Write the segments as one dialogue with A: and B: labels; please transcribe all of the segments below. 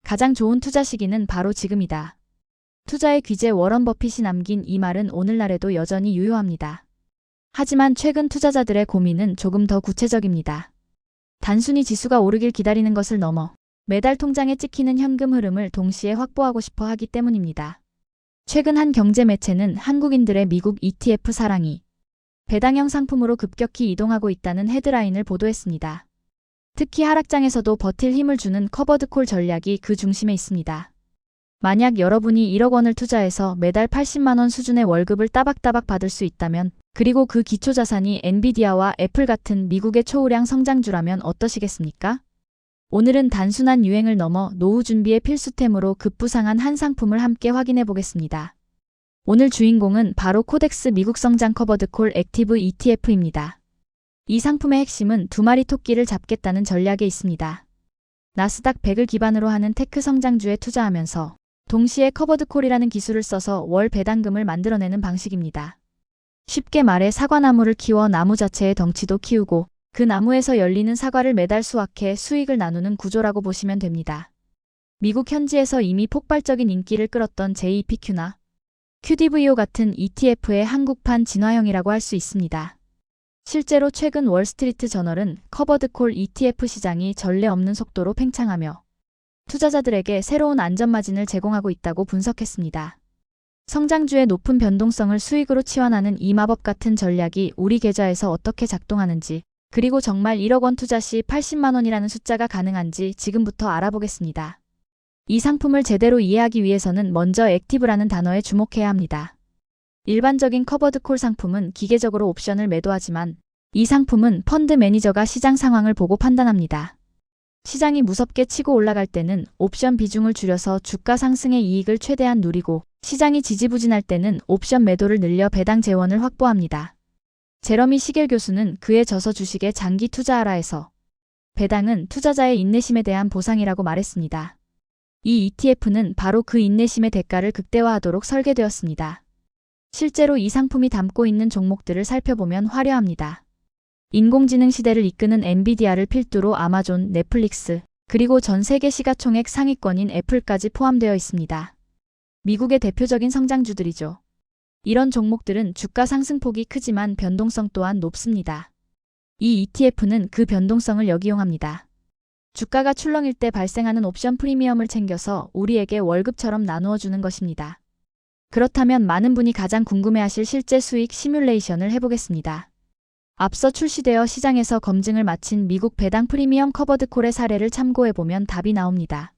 A: 가장 좋은 투자 시기는 바로 지금이다. 투자의 귀재 워런 버핏이 남긴 이 말은 오늘날에도 여전히 유효합니다. 하지만 최근 투자자들의 고민은 조금 더 구체적입니다. 단순히 지수가 오르길 기다리는 것을 넘어 매달 통장에 찍히는 현금 흐름을 동시에 확보하고 싶어 하기 때문입니다. 최근 한 경제 매체는 한국인들의 미국 ETF 사랑이 배당형 상품으로 급격히 이동하고 있다는 헤드라인을 보도했습니다. 특히 하락장에서도 버틸 힘을 주는 커버드콜 전략이 그 중심에 있습니다. 만약 여러분이 1억 원을 투자해서 매달 80만 원 수준의 월급을 따박따박 받을 수 있다면, 그리고 그 기초자산이 엔비디아와 애플 같은 미국의 초우량 성장주라면 어떠시겠습니까? 오늘은 단순한 유행을 넘어 노후 준비의 필수템으로 급부상한 한 상품을 함께 확인해 보겠습니다. 오늘 주인공은 바로 코덱스 미국 성장 커버드콜 액티브 ETF입니다. 이 상품의 핵심은 두 마리 토끼를 잡겠다는 전략에 있습니다. 나스닥 100을 기반으로 하는 테크 성장주에 투자하면서 동시에 커버드콜이라는 기술을 써서 월 배당금을 만들어내는 방식입니다. 쉽게 말해 사과나무를 키워 나무 자체의 덩치도 키우고 그 나무에서 열리는 사과를 매달 수확해 수익을 나누는 구조라고 보시면 됩니다. 미국 현지에서 이미 폭발적인 인기를 끌었던 JPQ나 QDVO 같은 ETF의 한국판 진화형이라고 할 수 있습니다. 실제로 최근 월스트리트 저널은 커버드콜 ETF 시장이 전례 없는 속도로 팽창하며 투자자들에게 새로운 안전마진을 제공하고 있다고 분석했습니다. 성장주의 높은 변동성을 수익으로 치환하는 이 마법 같은 전략이 우리 계좌에서 어떻게 작동하는지, 그리고 정말 1억 원 투자 시 80만 원이라는 숫자가 가능한지 지금부터 알아보겠습니다. 이 상품을 제대로 이해하기 위해서는 먼저 액티브라는 단어에 주목해야 합니다. 일반적인 커버드콜 상품은 기계적으로 옵션을 매도하지만 이 상품은 펀드 매니저가 시장 상황을 보고 판단합니다. 시장이 무섭게 치고 올라갈 때는 옵션 비중을 줄여서 주가 상승의 이익을 최대한 누리고, 시장이 지지부진할 때는 옵션 매도를 늘려 배당 재원을 확보합니다. 제러미 시겔 교수는 그의 저서 주식에 장기 투자하라 해서 배당은 투자자의 인내심에 대한 보상이라고 말했습니다. 이 ETF는 바로 그 인내심의 대가를 극대화하도록 설계되었습니다. 실제로 이 상품이 담고 있는 종목들을 살펴보면 화려합니다. 인공지능 시대를 이끄는 엔비디아를 필두로 아마존, 넷플릭스, 그리고 전 세계 시가총액 상위권인 애플까지 포함되어 있습니다. 미국의 대표적인 성장주들이죠. 이런 종목들은 주가 상승폭이 크지만 변동성 또한 높습니다. 이 ETF는 그 변동성을 역이용합니다. 주가가 출렁일 때 발생하는 옵션 프리미엄을 챙겨서 우리에게 월급처럼 나누어주는 것입니다. 그렇다면 많은 분이 가장 궁금해하실 실제 수익 시뮬레이션을 해보겠습니다. 앞서 출시되어 시장에서 검증을 마친 미국 배당 프리미엄 커버드콜의 사례를 참고해보면 답이 나옵니다.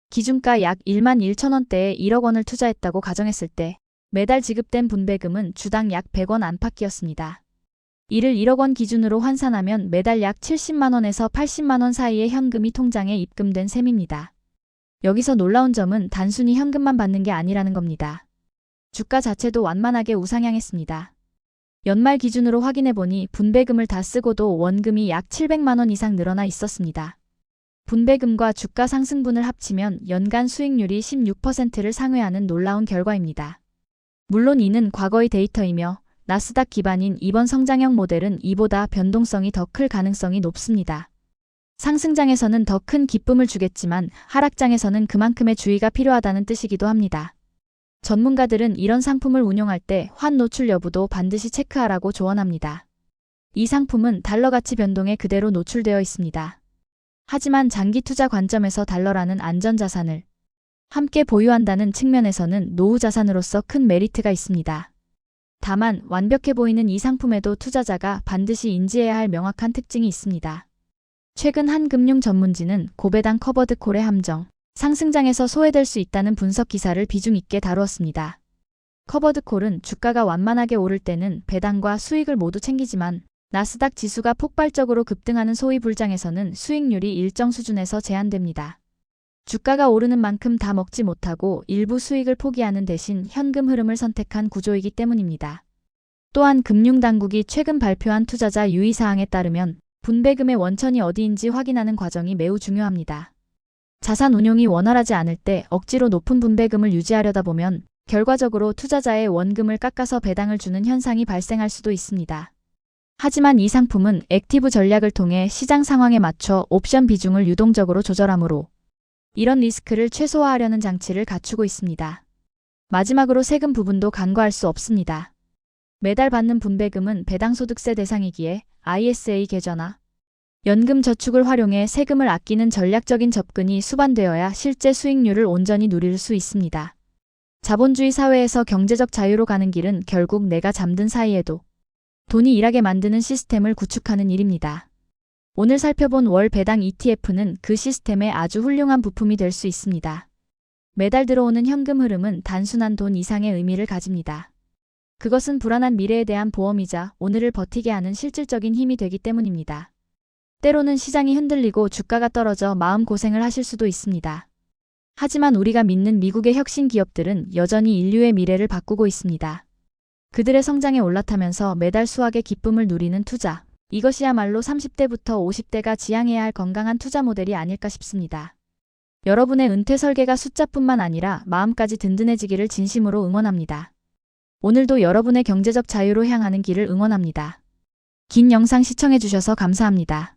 A: 기준가 약 11,000원대에 1억 원을 투자했다고 가정했을 때 매달 지급된 분배금은 주당 약 100원 안팎이었습니다. 이를 1억 원 기준으로 환산하면 매달 약 70만 원에서 80만 원 사이의 현금이 통장에 입금된 셈입니다. 여기서 놀라운 점은 단순히 현금만 받는 게 아니라는 겁니다. 주가 자체도 완만하게 우상향했습니다. 연말 기준으로 확인해보니 분배금을 다 쓰고도 원금이 약 700만 원 이상 늘어나 있었습니다. 분배금과 주가 상승분을 합치면 연간 수익률이 16%를 상회하는 놀라운 결과입니다. 물론 이는 과거의 데이터이며 나스닥 기반인 이번 성장형 모델은 이보다 변동성이 더 클 가능성이 높습니다. 상승장에서는 더 큰 기쁨을 주겠지만 하락장에서는 그만큼의 주의가 필요하다는 뜻이기도 합니다. 전문가들은 이런 상품을 운용할 때 환 노출 여부도 반드시 체크하라고 조언합니다. 이 상품은 달러 가치 변동에 그대로 노출되어 있습니다. 하지만 장기 투자 관점에서 달러라는 안전자산을 함께 보유한다는 측면에서는 노후 자산으로서 큰 메리트가 있습니다. 다만 완벽해 보이는 이 상품에도 투자자가 반드시 인지해야 할 명확한 특징이 있습니다. 최근 한 금융 전문지는 고배당 커버드콜의 함정, 상승장에서 소외될 수 있다는 분석 기사를 비중 있게 다루었습니다. 커버드콜은 주가가 완만하게 오를 때는 배당과 수익을 모두 챙기지만 나스닥 지수가 폭발적으로 급등하는 소위 불장에서는 수익률이 일정 수준에서 제한됩니다. 주가가 오르는 만큼 다 먹지 못하고 일부 수익을 포기하는 대신 현금 흐름을 선택한 구조이기 때문입니다. 또한 금융당국이 최근 발표한 투자자 유의사항에 따르면 분배금의 원천이 어디인지 확인하는 과정이 매우 중요합니다. 자산 운용이 원활하지 않을 때 억지로 높은 분배금을 유지하려다 보면 결과적으로 투자자의 원금을 깎아서 배당을 주는 현상이 발생할 수도 있습니다. 하지만 이 상품은 액티브 전략을 통해 시장 상황에 맞춰 옵션 비중을 유동적으로 조절하므로 이런 리스크를 최소화하려는 장치를 갖추고 있습니다. 마지막으로 세금 부분도 간과할 수 없습니다. 매달 받는 분배금은 배당소득세 대상이기에 ISA 계좌나 연금저축을 활용해 세금을 아끼는 전략적인 접근이 수반되어야 실제 수익률을 온전히 누릴 수 있습니다. 자본주의 사회에서 경제적 자유로 가는 길은 결국 내가 잠든 사이에도 돈이 일하게 만드는 시스템을 구축하는 일입니다. 오늘 살펴본 월 배당 ETF는 그 시스템의 아주 훌륭한 부품이 될 수 있습니다. 매달 들어오는 현금 흐름은 단순한 돈 이상의 의미를 가집니다. 그것은 불안한 미래에 대한 보험이자 오늘을 버티게 하는 실질적인 힘이 되기 때문입니다. 때로는 시장이 흔들리고 주가가 떨어져 마음고생을 하실 수도 있습니다. 하지만 우리가 믿는 미국의 혁신 기업들은 여전히 인류의 미래를 바꾸고 있습니다. 그들의 성장에 올라타면서 매달 수확의 기쁨을 누리는 투자. 이것이야말로 30대부터 50대가 지향해야 할 건강한 투자 모델이 아닐까 싶습니다. 여러분의 은퇴 설계가 숫자뿐만 아니라 마음까지 든든해지기를 진심으로 응원합니다. 오늘도 여러분의 경제적 자유로 향하는 길을 응원합니다. 긴 영상 시청해주셔서 감사합니다.